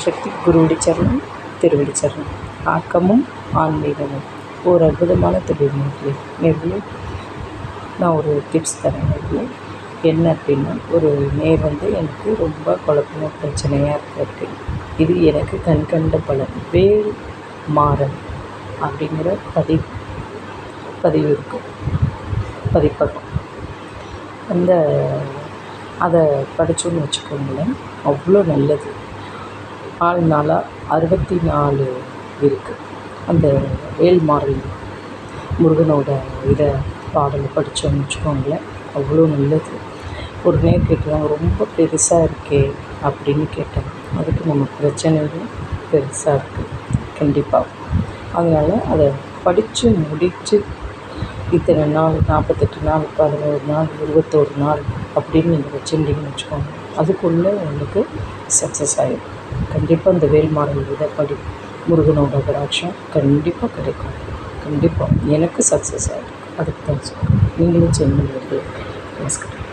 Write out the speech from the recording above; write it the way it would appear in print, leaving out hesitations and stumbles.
சக்தி குருவடி சரணம், திருவடி சரணம். ஆக்கமும் ஆன்மீகமும் ஒரு அற்புதமான தொழில் நேர்களே. நான் ஒரு டிப்ஸ் தரேன் நேர்களே. என்ன அப்படின்னா, ஒரு எனக்கு ரொம்ப குழப்பமா பிரச்சனையாக இருக்குது. இது எனக்கு கண்கண்ட பலன். வேல் மாறன் அப்படிங்கிற பதிவு இருக்குது, பதிப்பகம். அதை படித்தோன்னு வச்சுக்கோங்களேன், அவ்வளோ நல்லது. நாளாக 64 இருக்குது. அந்த வேல்மாறல் முருகனோட பாடலை படித்தோன்னு வச்சுக்கோங்களேன், அவ்வளோ நல்லது. ஒரு கேட்டாங்க, ரொம்ப பெருசாக இருக்கே அப்படின்னு கேட்டாங்க. அதுக்கு நம்ம பிரச்சனைகள் பெருசாக இருக்குது கண்டிப்பாக. அதனால் அதை படித்து முடித்து இத்தனை நாள், 48 நாள், 11 நாள், 21 நாள் அப்படின்னு நீங்கள் வச்சுருந்தீங்கன்னு வச்சுக்கோங்க, அதுக்குள்ளே உங்களுக்கு சக்ஸஸ் ஆகிடும். கண்டிப்பாக இந்த வேல்மாறல் முருகனோட கடாட்சம் கண்டிப்பாக கிடைக்கும். கண்டிப்பாக எனக்கு சக்ஸஸ் ஆகிடும். அதுக்கு தான் சொல்கிறேன். நீங்களும் செய்யுங்க. நமஸ்காரம்.